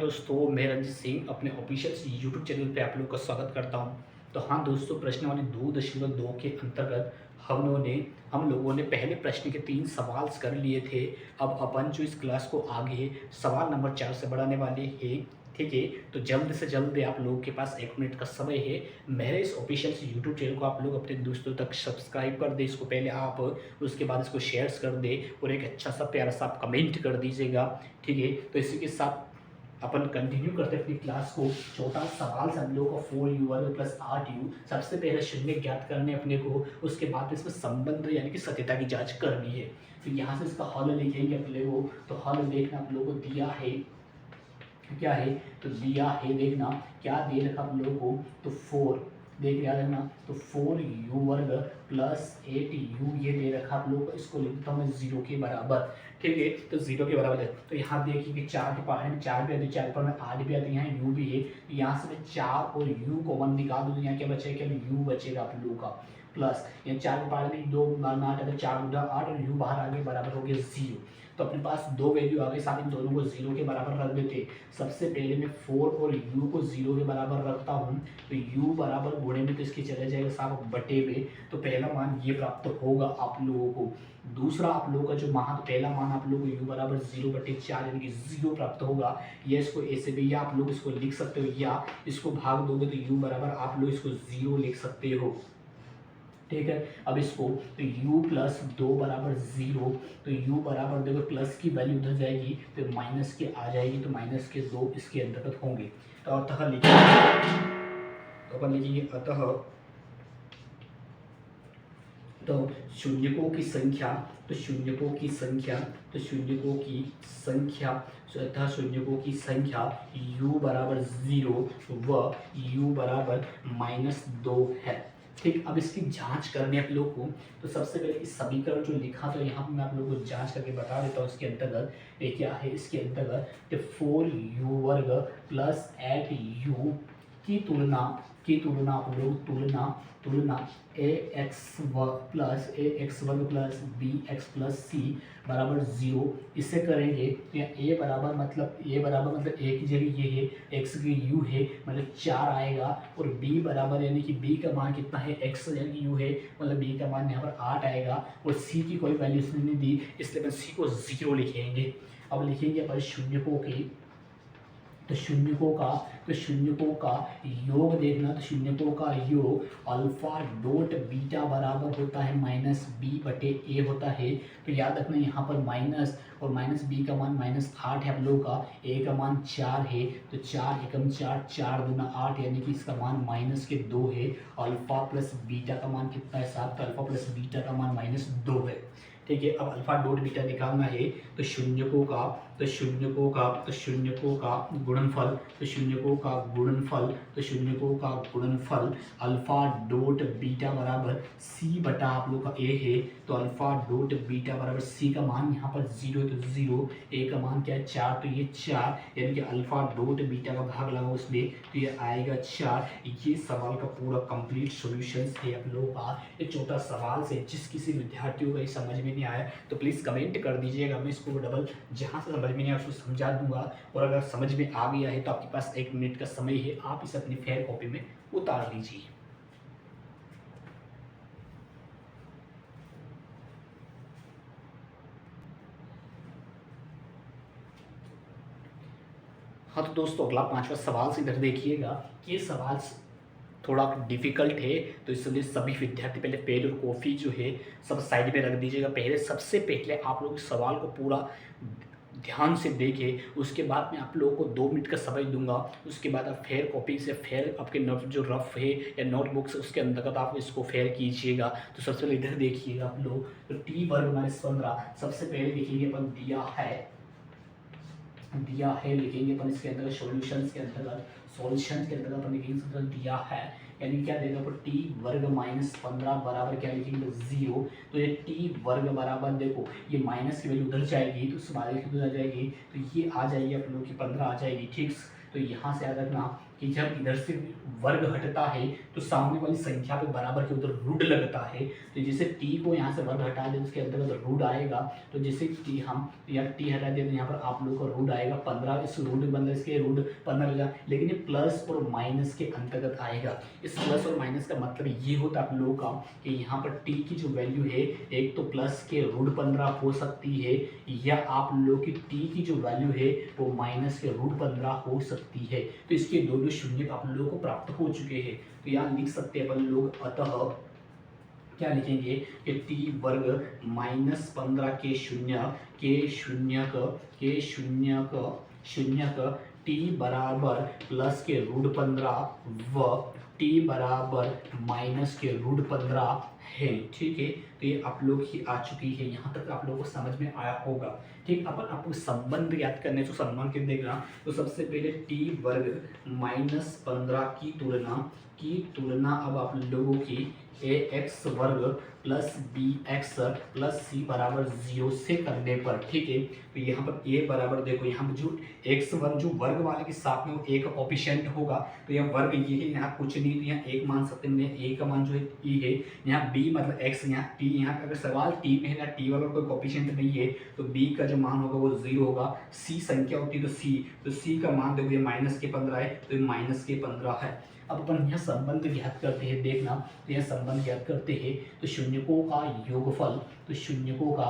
दोस्तों, मैं रंजित सिंह अपने ऑफिशियल यूट्यूब चैनल पे आप लोग का स्वागत करता हूं। तो हाँ दोस्तों, प्रश्नावली 2.2 के अंतर्गत हम लोगों ने पहले प्रश्न के 3 सवाल कर लिए थे। अब अपन जो इस क्लास को आगे सवाल नंबर 4 से बढ़ाने वाले हैं। ठीक है, तो जल्द से जल्द आप लोगों के पास 1 मिनट का समय है। मेरे इस ऑफिशियल यूट्यूब चैनल को आप लोग अपने दोस्तों तक सब्सक्राइब कर दें। इसको पहले आप, उसके बाद इसको शेयर्स कर दें और एक अच्छा सा प्यारा सा आप कमेंट कर दीजिएगा। ठीक है, तो इसी के साथ अपन कंटिन्यू करते अपनी क्लास को। चौथा सवाल से हम लोग को 4u वर्ग प्लस 8u सबसे पहले शून्य ज्ञात करने अपने को, उसके बाद इसमें संबंध यानी कि सत्यता की जांच करनी है। तो यहाँ से इसका हल लिखेंगे अपने को। तो हल देखना आप लोगों को दिया है, क्या है तो दिया है, देखना क्या दे रखा आप लोगों को। तो 4 देख याद रखना, तो 4u वर्ग प्लस 8u ये दे रखा आप लोगों को। इसको लिखता हूँ मैं 0 के बराबर। ठीक है, तो 0 के बराबर है। तो यहाँ देखिए कि 4 के पहाड़ में 4 भी आती है, 4 पर में 8 भी आती है, यहाँ u भी है। यहाँ से मैं 4 और u कॉमन निकाल दूँ, यहाँ क्या बचेगा, केवल u बचेगा आप लोगों का। प्लस यहाँ 4 के पहाड़ में 2 बार 8 है, 4 गुना 8 और u बाहर आ गए, बराबर हो गया 0। तो अपने पास दो वैल्यू आ गई, साथ इन दोनों को 0 के बराबर रख देते। सबसे पहले मैं 4 और u को 0 के बराबर रखता हूँ। तो u बराबर गुणे में तो इसके चले जाएगा साहब बटे में। तो पहला मान ये प्राप्त होगा आप लोगों को। दूसरा आप लोगों का जो मान, तो पहला मान आप लोगों को u बराबर 0/4 यानी कि 0 प्राप्त होगा। या इसको ऐसे भी, या आप लोग इसको लिख सकते हो, या इसको भाग दोगे तो u बराबर आप लोग इसको 0 लिख सकते हो। ठीक है, अब इसको तो u प्लस 2 बराबर 0। तो u बराबर देखो प्लस की वैल्यू उधर जाएगी तो माइनस के आ जाएगी, तो माइनस के 2 इसके अंतर्गत होंगे। तो अतः लिखेंगे, तो अपन लिखेंगे अतः, तो शून्यकों की संख्या, तो शून्यकों की संख्या, तो शून्यकों की संख्या, अतः शून्यकों की संख्या u बराबर 0 व u बराबर -2 है। ठीक, अब इसकी जांच करने आप लोग को। तो सबसे पहले इस समीकरण जो लिखा, तो यहाँ पे मैं आप लोगों को जांच करके बता देता हूँ। इसके अंतर्गत ये क्या है, इसके अंतर्गत 4u वर्ग प्लस 8u की तुलना आप लोग तुलना ax वर्ग प्लस bx प्लस c बराबर 0 इससे करेंगे। तो यहाँ a बराबर मतलब a की जगह ये है, x की u है मतलब 4 आएगा। और b बराबर यानी कि b का मान कितना है, x यानी कि u है मतलब b का मान यहाँ पर 8 आएगा। और c की कोई वैल्यू इसने नहीं दी, इसलिए अपन c को 0 लिखेंगे। अब लिखेंगे अपन शून्यकों की, तो शून्यकों का योग देखना। तो शून्यकों का योग अल्फा डॉट बीटा बराबर होता है -b/a होता है। तो याद रखना यहाँ पर माइनस और -b का मान -8 है आप लोगों का, a का मान 4 है। तो 4 एकम 4, 4 दूना 8 यानी कि इसका मान -2 है। अल्फा प्लस बीटा का मान कितना है साहब, तो अल्फा प्लस बीटा का मान -2 है। ठीक है, अब अल्फा डॉट बीटा निकालना है। तो शून्यकों का गुणनफल, अल्फा डॉट बीटा बराबर c बटा आप लोग का a है। तो अल्फा डॉट बीटा बराबर c का मान यहाँ पर 0 है, तो 0, a का मान क्या है 4, तो ये 4 यानी कि अल्फा डॉट बीटा का भाग लगाओ उसमें, तो ये आएगा 4। ये सवाल का पूरा कंप्लीट सॉल्यूशन है आप लोगों का। ये छोटा सवाल से जिस किसी विद्यार्थियों को ये समझ में नहीं आया तो प्लीज़ कमेंट कर दीजिएगा। मैं इसको डबल जहाँ से समझ में नहीं आया उसको समझा दूंगा। और अगर समझ में आ गया है तो आपके पास 1 मिनट का समय है, आप इसे अपनी फेयर कॉपी में उतार लीजिए। हाँ तो दोस्तों, अगला 5वां सवाल से इधर देखिएगा। ये सवाल थोड़ा डिफिकल्ट है, तो इसलिए सभी विद्यार्थी पहले पेन और कॉफ़ी जो है सब साइड में रख दीजिएगा। सबसे पहले आप लोग सवाल को पूरा ध्यान से देखें, उसके बाद मैं आप लोगों को 2 मिनट का समय दूंगा। उसके बाद आप फेयर कॉपी से फेयर आपके नोट जो रफ है या नोटबुक से उसके अंतर्गत आप इसको फेयर कीजिएगा। तो सबसे पहले इधर देखिएगा आप लोग, तो टी वर्ग -15 सबसे पहले लिखेंगे अपन, दिया है लिखेंगे अपन इसके अंदर सॉल्यूशंस के अंतर्गत अपन लिखेंगे दिया है, यानी क्या देगा पर टी वर्ग -15 बराबर क्या लिखेंगे 0। तो ये टी वर्ग बराबर देखो ये माइनस की वैल्यू उधर जाएगी तो स्माइल की उधर आ जाएगी, तो ये आ जाएगी आप लोग की 15 आ जाएगी। ठीक, तो यहाँ से याद रखना कि जब इधर से वर्ग हटता है तो सामने वाली संख्या पे बराबर के उधर रूट लगता है। तो जैसे टी को यहाँ से वर्ग हटा दें उसके अंतर्गत रूट आएगा। तो जैसे टी हम यहाँ टी हटा दें तो यहाँ पर आप लोगों का रूट आएगा 15, इस रूट मतलब इसके रूट 15 हो जाए, लेकिन ये प्लस और माइनस के अंतर्गत आएगा। इस प्लस और माइनस का मतलब ये होता है आप लोगों का कि यहाँ पर टी की जो वैल्यू है एक तो प्लस के रूट 15 हो सकती है, या आप लोग की टी की जो वैल्यू है वो माइनस के रूट 15 हो सकती है। तो इसके दो शून्य आप लोगों को प्राप्त हो चुके हैं। तो यहाँ लिख सकते हैं अपन लोग, अतः क्या लिखेंगे कि टी वर्ग माइनस 15 के शून्य का टी बराबर प्लस के रूट 15 व टी बराबर माइनस के रूट 15 है। ठीक है, तो ये आप लोग की आ चुकी है, यहाँ तक आप लोगों को समझ में आया होगा। ठीक, अपन आपको संबंध याद करने तो सम्मान के देखना। तो सबसे पहले टी वर्ग माइनस 15 की तुलना अब आप लोगों की ए एक्स वर्ग प्लस बी एक्स प्लस सी बराबर 0 से करने पर। ठीक है, तो यहाँ पर ए बराबर देखो, यहाँ पर जो एक्स वर्ग जो वर्ग वाले के साथ में वो ए का कोफिशिएंट होगा, तो यहाँ वर्ग ये है, यहाँ कुछ नहीं, तो यहाँ एक मान सकते हैं। ए का मान जो है ई है, यहाँ बी मतलब एक्स, यहाँ टी, यहाँ अगर सवाल टी में है ना, टी वाला कोई कोफिशिएंट नहीं है तो बी का जो मान होगा वो 0 होगा। सी संख्या होती है तो सी का मान देखो ये माइनस के 15 है, तो ये माइनस के 15 है। अब अपन यह संबंध ज्ञात करते हैं, देखना, तो यह संबंध ज्ञात करते हैं। तो शून्यकों का योगफल, तो शून्यकों का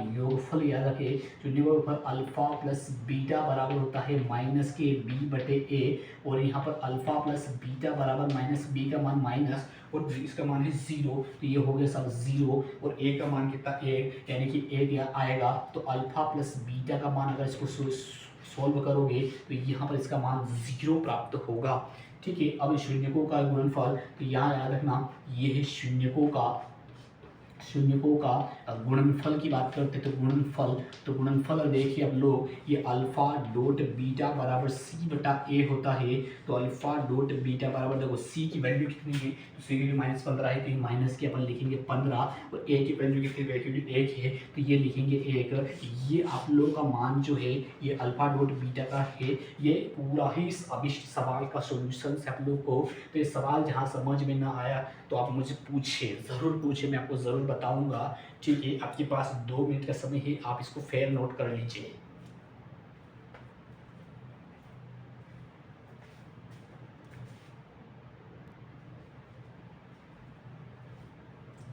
योगफल याद रखें। शून्यकों का योगफल अल्फा प्लस बीटा बराबर होता है माइनस के बी बटे ए, और यहाँ पर अल्फा प्लस बीटा बराबर माइनस बी का मान माइनस और इसका मान है 0, तो ये हो गया सब 0, और ए का मान कितना 1, यानी कि 1 आएगा। तो अल्फा प्लस बीटा का मान अगर इसको सोल्व करोगे तो यहाँ पर इसका मान 0 प्राप्त होगा। ठीक है, अब शून्यकों का गुणनफल, तो यहाँ याद रखना ये है शून्यकों का गुणनफल की बात करते हैं। तो गुणनफल देखिए अब लोग, ये अल्फा डॉट बीटा बराबर सी बटा ए होता है। तो अल्फा डॉट बीटा बराबर देखो सी की वैल्यू कितनी है, तो सी की वैल्यू माइनस 15 है, तो ये माइनस के अपन लिखेंगे 15, और ए की वैल्यू कितनी वैल्यू 1 है, तो ये लिखेंगे 1। ये आप लोगों का मान जो है ये अल्फा डॉट बीटा का है। ये पूरा ही इस अभिष्ट सवाल का सोल्यूशन है आप लोग को। तो ये सवाल जहाँ समझ में ना आया तो आप मुझे पूछिए, ज़रूर पूछिए, मैं आपको ज़रूर बताऊंगा। ठीक है, आपके पास 2 मिनट का समय है, आप इसको फेयर नोट कर लीजिए।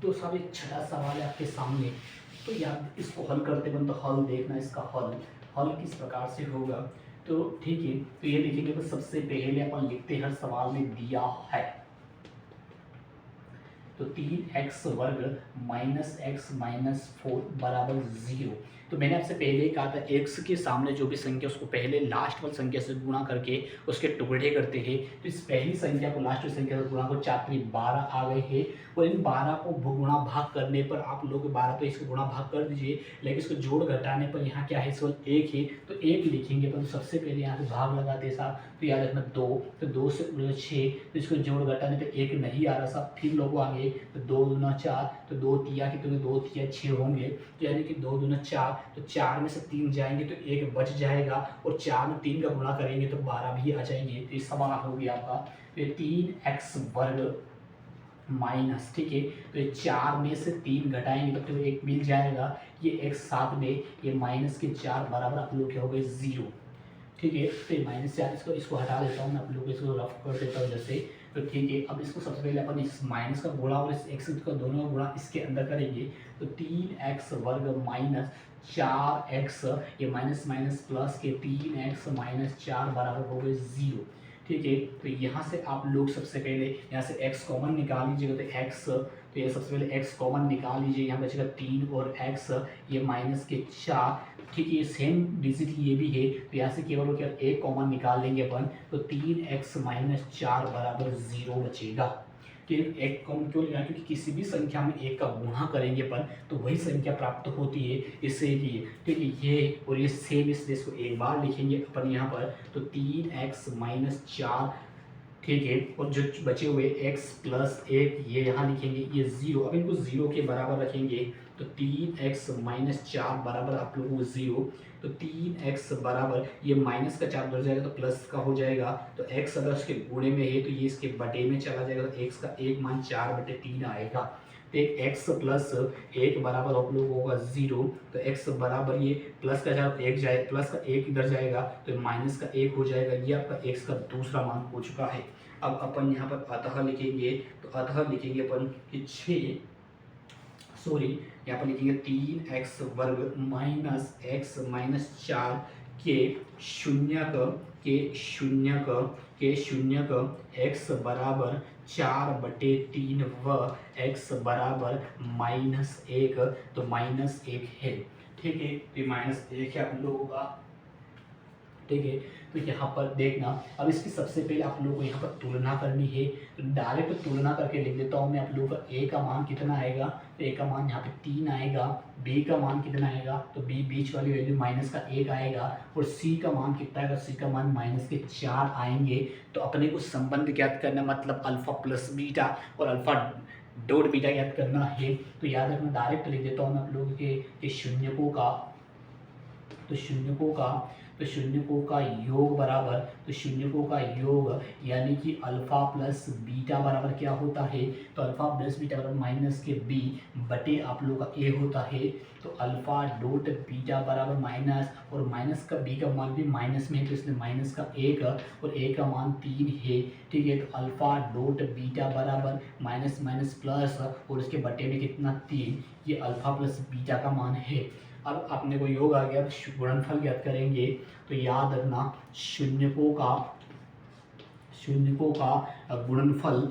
तो सब एक छठा सवाल है आपके सामने। तो यार इसको हल करते बन, तो हल देखना, इसका हल किस प्रकार से होगा। तो ठीक है, तो ये लिखेंगे, तो सबसे पहले अपन लिखते हर सवाल में दिया है तो 3x वर्ग माइनस एक्स माइनस 4 बराबर 0। तो मैंने आपसे पहले ही कहा था x के सामने जो भी संख्या उसको पहले लास्ट वाली संख्या से गुणा करके उसके टुकड़े करते हैं। तो इस पहली संख्या को लास्ट वाली संख्या से गुणा को 4 3 12 आ गए हैं, और इन 12 को गुणा भाग करने पर आप लोग 12 तो इसको गुणा भाग कर दीजिए, लेकिन इसको जोड़ घटाने पर यहाँ क्या है, इस वक्त 1 है, तो 1 लिखेंगे। पर तो सबसे पहले यहाँ पे भाग लगाते साहब, तो याद रखना 2, तो 2 से 6, तो इसको जोड़ घटाने पर 1 नहीं आ रहा साहब, फिर लोग आगे, तो 2 दूना 4, तो 2 तिया कितने, 2 तिया 6 होंगे, तो यानी कि 2 दूना 4, तो 4 में से 3 जाएंगे तो 1 बच जाएगा, और 4 में 3 का गुणा करेंगे तो 12 भी आ जाएंगे। तो ये सवाल हो गया आपका। तो ये 3x वर्ग माइनस, ठीक है, तो ये 4 में से 3 घटाएंगे तो 1 मिल जाएगा, ये x साथ में ये माइनस के 4 बराबर आप लोग क्या हो गए 0। ठीक है, तो ये माइनस 4 इसको हटा देता हूँ मैं, आप लोग को इसको रफ कर देता हूँ जैसे। तो ठीक है, अब इसको सबसे पहले अपन इस माइनस का गुणा और इस एक्स का दोनों का गुणा इसके अंदर करेंगे। तो 3x वर्ग माइनस 4x, ये माइनस माइनस प्लस के 3x माइनस 4 बराबर हो गए 0। ठीक है, तो यहाँ से आप लोग सबसे पहले यहाँ से x कॉमन निकाल लीजिएगा, तो x, तो ये सबसे पहले x कॉमन निकाल लीजिए, यहाँ बचेगा 3 और x, ये माइनस के 4। ठीक है, सेम डिजिट ये भी है, तो यहाँ से केवल क्या एक कॉमन निकाल लेंगे अपन, तो 3x माइनस 4 बराबर 0 बचेगा। तो एक कॉमन क्यों लेना, क्योंकि किसी भी संख्या में एक का गुणा करेंगे अपन तो वही संख्या प्राप्त होती है, इससे लिए। ठीक है, ये और ये सेम, इसलिए इसको एक बार लिखेंगे अपन यहाँ पर, तो 3x माइनस 4, ठीक है, और जो बचे हुए x प्लस 1 ये यहाँ लिखेंगे, ये 0, अब इनको 0 के बराबर रखेंगे, तो 3x माइनस 4 बराबर आप लोगों को 0। तो 3x बराबर ये माइनस का 4 उधर जाएगा तो प्लस का हो जाएगा। तो x अगर उसके गुणे में है तो ये इसके बटे में चला जाएगा, तो x का एक मान 4/3 आएगा। तो एक x प्लस 1 बराबर आप लोगों को होगा 0। तो x बराबर ये प्लस का 4 1 जाए, प्लस का 1 इधर जाएगा तो माइनस का 1 हो जाएगा। ये आपका x का दूसरा मान हो चुका है। अब अपन यहाँ पर अतः लिखेंगे, तो अतः लिखेंगे अपन कि 6 सॉरी यहाँ पर लिखेंगे 3x वर्ग माइनस x माइनस 4 के शून्य क x बराबर 4/3 व x बराबर -1, तो -1 है। ठीक है, तो ये -1 है आप लोगों का। ठीक है, तो यहाँ पर देखना, अब इसकी सबसे पहले आप लोगों को यहाँ पर तुलना करनी है। तो डायरेक्ट तुलना करके लिख देता हूँ मैं आप लोगों का। a का मान कितना आएगा, तो a का मान यहाँ पे 3 आएगा। b का मान कितना आएगा, तो b बीच वाली वैल्यू माइनस का 1 आएगा। और c का मान कितना आएगा, c का मान -4 आएंगे। तो अपने को संबंध ज्ञात करना, मतलब अल्फा प्लस बीटा और अल्फा डॉट बीटा ज्ञात करना है। तो याद रखना, डायरेक्ट लिख देता हूँ मैं आप लोगों के शून्यकों का योग बराबर, तो शून्यकों का योग यानी कि अल्फा प्लस बीटा बराबर क्या होता है, तो अल्फा प्लस बीटा बराबर माइनस के बी बटे आप लोगों का ए होता है। तो अल्फा डॉट बीटा बराबर माइनस, और माइनस का बी का मान भी माइनस में है तो इसलिए माइनस का 1 और ए का मान 3 है। ठीक है, तो अल्फा डॉट बीटा बराबर माइनस माइनस प्लस और इसके बटे में कितना 3, ये अल्फा प्लस बीटा का मान है। अब अपने को योग आ गया, गुणनफल ज्ञात करेंगे। तो याद रखना, शून्यकों का गुणनफल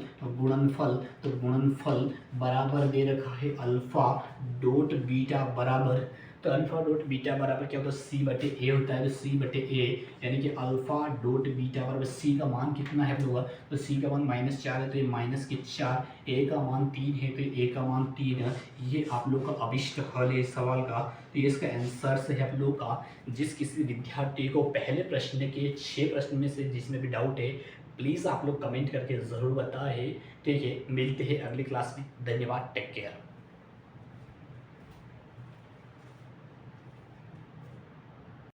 बराबर दे रखा है अल्फा डॉट बीटा बराबर, तो अल्फा डॉट बीटा बराबर क्या होता है, c/a होता है। तो c/a यानी कि अल्फा डॉट बीटा बराबर c का मान कितना है होगा, तो c का मान -4 है तो ये -4, a का मान 3 है तो a का मान 3 है। ये आप लोग का अभिष्ट हल है इस सवाल का। तो ये इसका आंसर है आप लोग का। जिस किसी विद्यार्थी को पहले प्रश्न के 6 प्रश्न में से जिसमें भी डाउट है, प्लीज़ आप लोग कमेंट करके ज़रूर बताएं। ठीक है, मिलते हैं अगली क्लास में। धन्यवाद, टेक केयर।